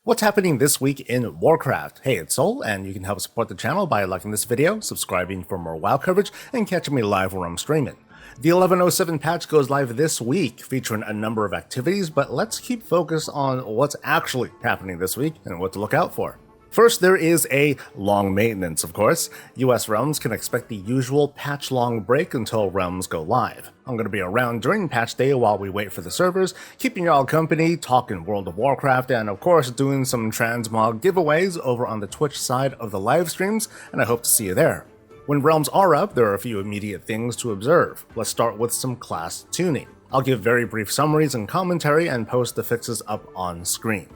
What's happening this week in Warcraft? Hey, it's Soul, and you can help support the channel by liking this video, subscribing for more WoW coverage, and catching me live where I'm streaming. The 11.07 patch goes live this week, featuring a number of activities, but let's keep focused on what's actually happening this week and what to look out for. First, there is a long maintenance, of course. US realms can expect the usual patch-long break until realms go live. I'm going to be around during patch day while we wait for the servers, keeping y'all company, talking World of Warcraft, and of course doing some transmog giveaways over on the Twitch side of the live streams, and I hope to see you there. When realms are up, there are a few immediate things to observe. Let's start with some class tuning. I'll give very brief summaries and commentary and post the fixes up on screen.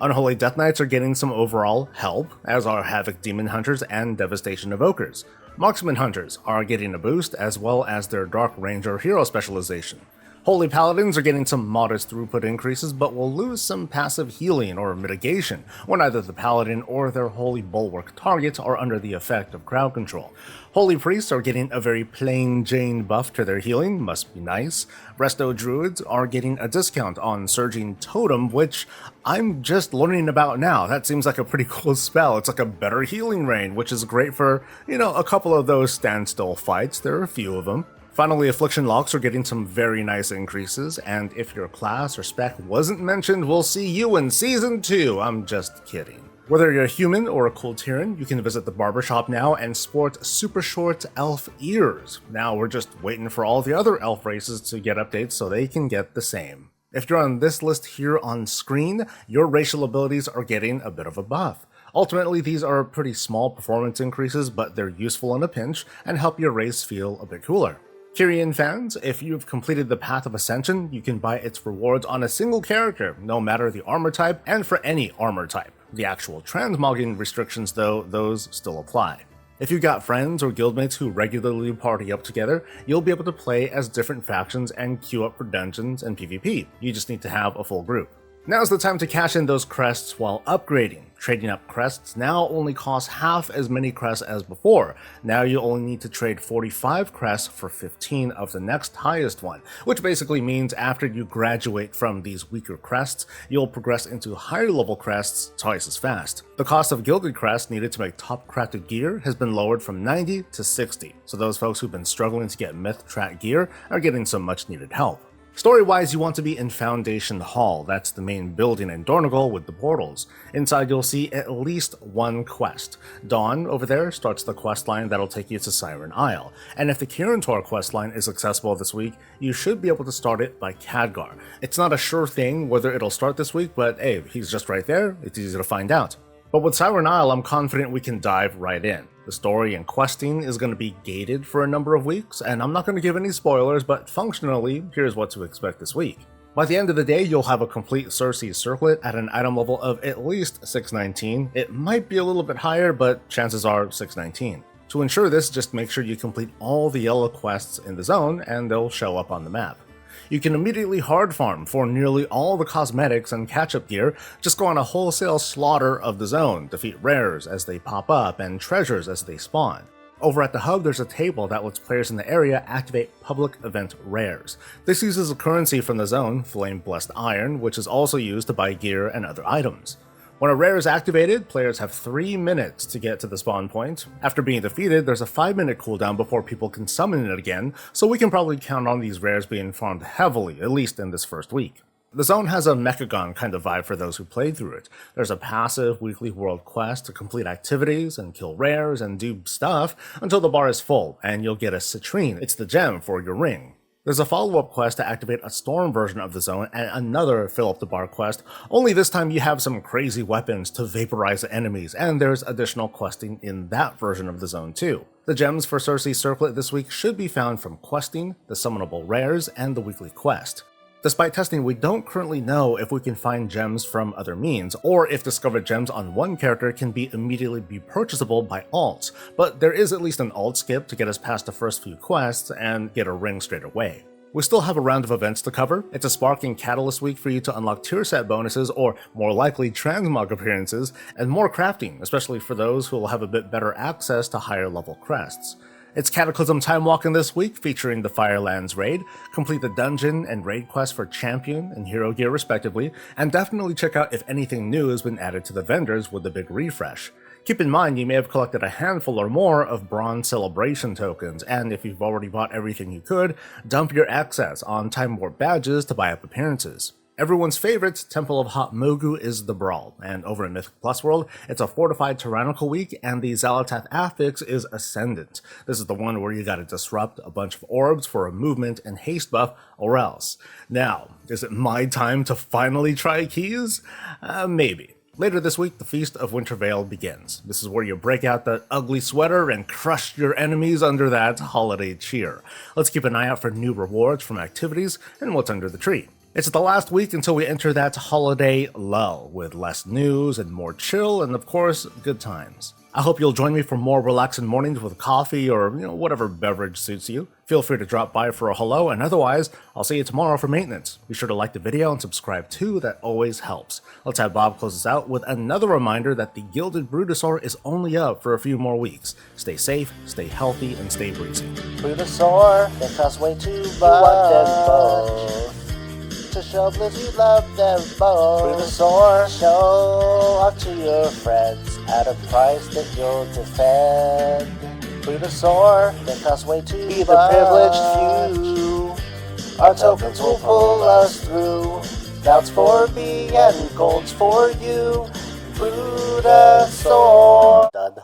Unholy Death Knights are getting some overall help, as are Havoc Demon Hunters and Devastation Evokers. Marksman Hunters are getting a boost, as well as their Dark Ranger hero specialization. Holy Paladins are getting some modest throughput increases, but will lose some passive healing or mitigation when either the Paladin or their Holy Bulwark targets are under the effect of crowd control. Holy Priests are getting a very plain Jane buff to their healing, must be nice. Resto Druids are getting a discount on Surging Totem, which I'm just learning about now. That seems like a pretty cool spell. It's like a better healing rain, which is great for, a couple of those standstill fights. There are a few of them. Finally, Affliction Locks are getting some very nice increases, and if your class or spec wasn't mentioned, we'll see you in Season 2. I'm just kidding. Whether you're a human or a Kultiran, you can visit the barbershop now and sport super short elf ears. Now we're just waiting for all the other elf races to get updates so they can get the same. If you're on this list here on screen, your racial abilities are getting a bit of a buff. Ultimately, these are pretty small performance increases, but they're useful in a pinch and help your race feel a bit cooler. Kyrian fans, if you've completed the Path of Ascension, you can buy its rewards on a single character, no matter the armor type, and for any armor type. The actual transmogging restrictions, though, those still apply. If you've got friends or guildmates who regularly party up together, you'll be able to play as different factions and queue up for dungeons and PvP. You just need to have a full group. Now's the time to cash in those crests while upgrading. Trading up crests now only costs half as many crests as before. Now you only need to trade 45 crests for 15 of the next highest one, which basically means after you graduate from these weaker crests, you'll progress into higher level crests twice as fast. The cost of gilded crests needed to make top crafted gear has been lowered from 90 to 60, so those folks who've been struggling to get myth track gear are getting some much needed help. Story-wise, you want to be in Foundation Hall. That's the main building in Dornogal with the portals. Inside you'll see at least one quest. Dawn over there starts the quest line that'll take you to Siren Isle. And if the Kirintor quest line is accessible this week, you should be able to start it by Khadgar. It's not a sure thing whether it'll start this week, but hey, he's just right there. It's easy to find out. But with Siren Isle, I'm confident we can dive right in. The story and questing is going to be gated for a number of weeks, and I'm not going to give any spoilers, but functionally, here's what to expect this week. By the end of the day, you'll have a complete Circe circlet at an item level of at least 619. It might be a little bit higher, but chances are 619. To ensure this, just make sure you complete all the yellow quests in the zone, and they'll show up on the map. You can immediately hard farm for nearly all the cosmetics and catch-up gear. Just go on a wholesale slaughter of the zone, defeat rares as they pop up and treasures as they spawn. Over at the hub, there's a table that lets players in the area activate public event rares. This uses a currency from the zone, Flame Blessed Iron, which is also used to buy gear and other items. When a rare is activated, players have 3 minutes to get to the spawn point. After being defeated, there's a 5-minute cooldown before people can summon it again, so we can probably count on these rares being farmed heavily, at least in this first week. The zone has a Mechagon kind of vibe for those who played through it. There's a passive weekly world quest to complete activities and kill rares and do stuff until the bar is full, and you'll get a citrine. It's the gem for your ring. There's a follow-up quest to activate a storm version of the zone and another fill up the bar quest, only this time you have some crazy weapons to vaporize the enemies, and there's additional questing in that version of the zone too. The gems for Circe Circlet this week should be found from questing, the summonable rares, and the weekly quest. Despite testing, we don't currently know if we can find gems from other means, or if discovered gems on one character can immediately be purchasable by alts, but there is at least an alt skip to get us past the first few quests and get a ring straight away. We still have a round of events to cover. It's a Spark and Catalyst week for you to unlock tier set bonuses, or more likely transmog appearances, and more crafting, especially for those who will have a bit better access to higher level crests. It's Cataclysm Time Walking this week, featuring the Firelands raid. Complete the dungeon and raid quest for Champion and Hero Gear respectively, and definitely check out if anything new has been added to the vendors with the big refresh. Keep in mind you may have collected a handful or more of Bronze Celebration tokens, and if you've already bought everything you could, dump your excess on Time Warp badges to buy up appearances. Everyone's favorite, Temple of Hot Mogu, is the Brawl, and over in Mythic Plus World, it's a fortified tyrannical week, and the Xalatath affix is Ascendant. This is the one where you gotta disrupt a bunch of orbs for a movement and haste buff, or else. Now, is it my time to finally try keys? Maybe. Later this week, the Feast of Wintervale begins. This is where you break out that ugly sweater and crush your enemies under that holiday cheer. Let's keep an eye out for new rewards from activities and what's under the tree. It's the last week until we enter that holiday lull, with less news and more chill and, of course, good times. I hope you'll join me for more relaxing mornings with coffee or, whatever beverage suits you. Feel free to drop by for a hello, and otherwise, I'll see you tomorrow for maintenance. Be sure to like the video and subscribe too, that always helps. Let's have Bob close us out with another reminder that the Gilded Brutosaur is only up for a few more weeks. Stay safe, stay healthy, and stay breezy. Brutosaur, they cost way too much. You want them both. To show Blizz you love them both. Brutosaur, show off to your friends at a price that you'll defend. Brutosaur, they cost way too much. Be the privileged few. Our tokens will pull us through. That's for me and gold's for you. Brutosaur. Done.